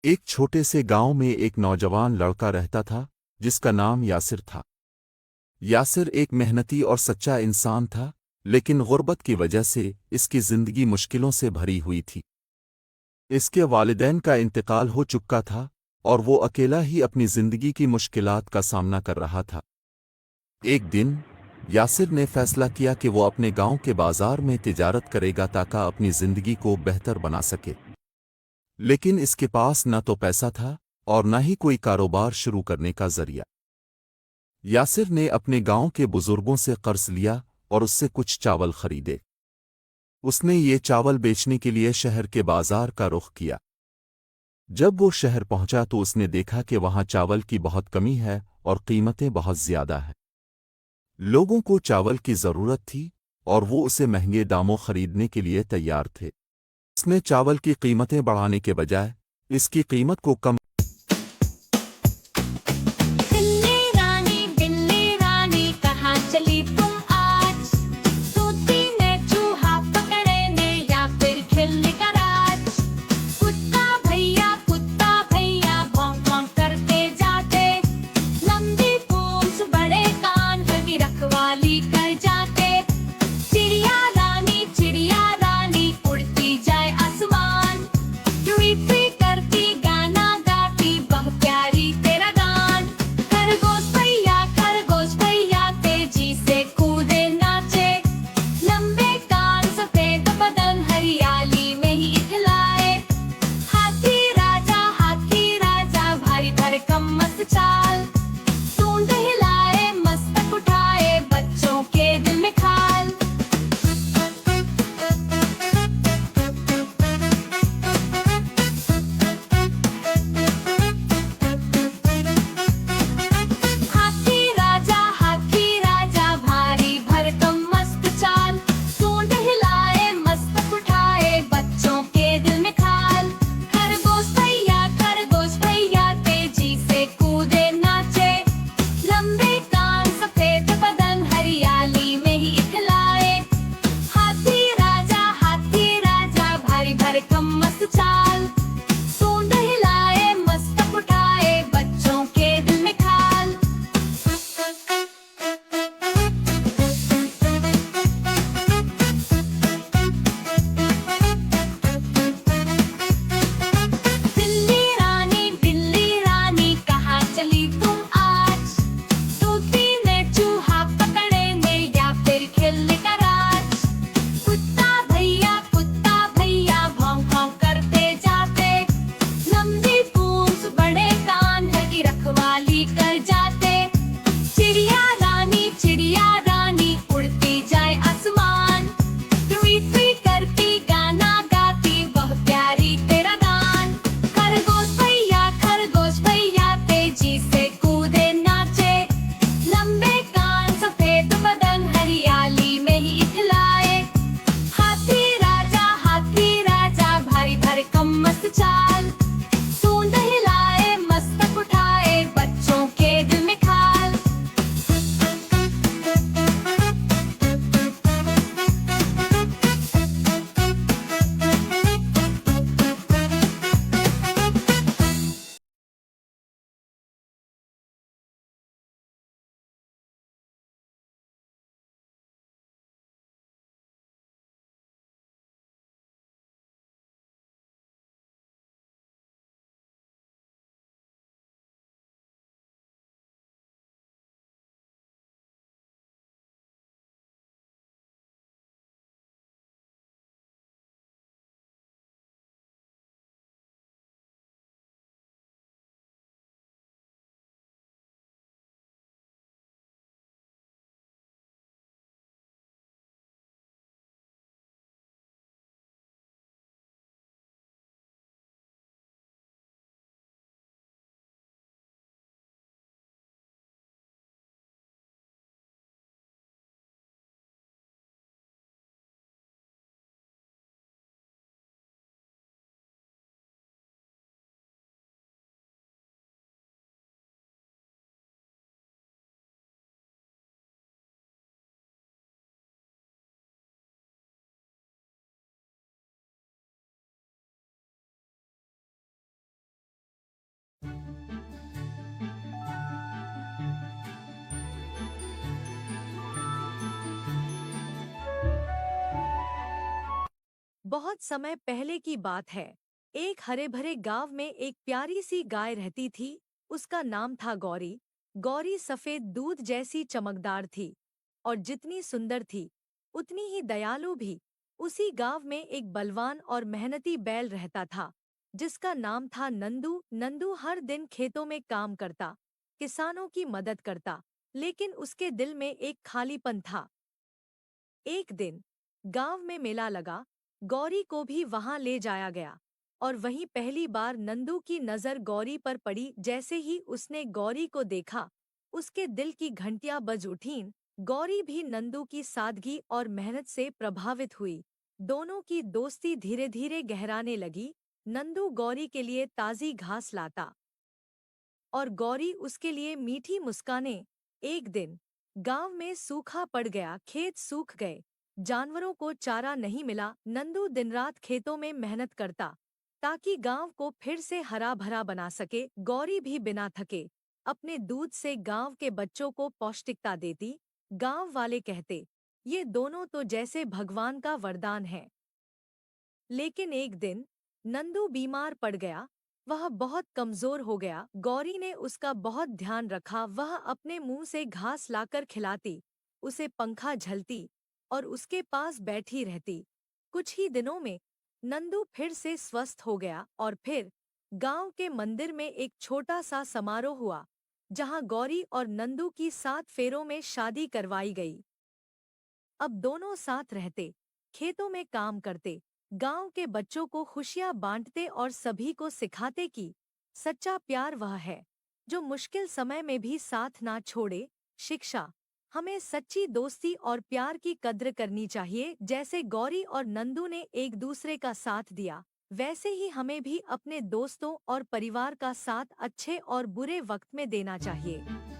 एक छोटे से गांव में एक नौजवान लड़का रहता था जिसका नाम यासिर था। यासिर एक मेहनती और सच्चा इंसान था, लेकिन गुर्बत की वजह से इसकी जिंदगी मुश्किलों से भरी हुई थी। इसके वालिदैन का इंतकाल हो चुका था और वो अकेला ही अपनी जिंदगी की मुश्किलात का सामना कर रहा था। एक दिन यासिर ने फैसला किया कि वो अपने गांव के बाजार में तिजारत करेगा ताकि अपनी जिंदगी को बेहतर बना सके। लेकिन इसके पास न तो पैसा था और न ही कोई कारोबार शुरू करने का जरिया। यासिर ने अपने गांव के बुजुर्गों से कर्ज लिया और उससे कुछ चावल खरीदे। उसने ये चावल बेचने के लिए शहर के बाजार का रुख किया। जब वो शहर पहुंचा तो उसने देखा कि वहां चावल की बहुत कमी है और कीमतें बहुत ज्यादा हैं। लोगों को चावल की जरूरत थी और वो उसे महंगे दामों खरीदने के लिए तैयार थे। उसने चावल की कीमतें बढ़ाने के बजाय इसकी कीमत को कम। बिल्ली रानी कहाँ चली तुम आज? तूती ने चूहा पकड़ने या फिर खिलने का राज? कुत्ता भैया भौंक भौंक करते जाते, लंबी पूंछ बड़े कान की रखवाली कर जाते। चिड़िया रानी उड़ती जाए आसमान, ट्वी ट्वी करती गाना गाती बहुत समय पहले की बात है। एक हरे भरे गांव में एक प्यारी सी गाय रहती थी। उसका नाम था गौरी। गौरी सफेद दूध जैसी चमकदार थी और जितनी सुंदर थी उतनी ही दयालु भी। उसी गांव में एक बलवान और मेहनती बैल रहता था जिसका नाम था नंदू। नंदू हर दिन खेतों में काम करता, किसानों की मदद करता, लेकिन उसके दिल में एक खालीपन था। एक दिन गांव में मेला लगा। गौरी को भी वहां ले जाया गया और वहीं पहली बार नंदू की नजर गौरी पर पड़ी। जैसे ही उसने गौरी को देखा उसके दिल की घंटियां बज उठीं। गौरी भी नंदू की सादगी और मेहनत से प्रभावित हुई। दोनों की दोस्ती धीरे धीरे गहराने लगी। नंदू गौरी के लिए ताज़ी घास लाता और गौरी उसके लिए मीठी मुस्कानें। एक दिन गांव में सूखा पड़ गया, खेत सूख गए, जानवरों को चारा नहीं मिला। नंदू दिन रात खेतों में मेहनत करता ताकि गांव को फिर से हरा भरा बना सके। गौरी भी बिना थके अपने दूध से गांव के बच्चों को पौष्टिकता देती। गांव वाले कहते, ये दोनों तो जैसे भगवान का वरदान है। लेकिन एक दिन नंदू बीमार पड़ गया। वह बहुत कमजोर हो गया। गौरी ने उसका बहुत ध्यान रखा। वह अपने मुंह से घास लाकर खिलाती, उसे पंखा झलती और उसके पास बैठी रहती। कुछ ही दिनों में नंदू फिर से स्वस्थ हो गया और फिर गांव के मंदिर में एक छोटा सा समारोह हुआ जहां गौरी और नंदू की 7 फेरों में शादी करवाई गई। अब दोनों साथ रहते, खेतों में काम करते, गांव के बच्चों को खुशियां बांटते और सभी को सिखाते कि सच्चा प्यार वह है जो मुश्किल समय में भी साथ ना छोड़े। शिक्षा, हमें सच्ची दोस्ती और प्यार की कद्र करनी चाहिए। जैसे गौरी और नंदू ने एक दूसरे का साथ दिया, वैसे ही हमें भी अपने दोस्तों और परिवार का साथ अच्छे और बुरे वक्त में देना चाहिए।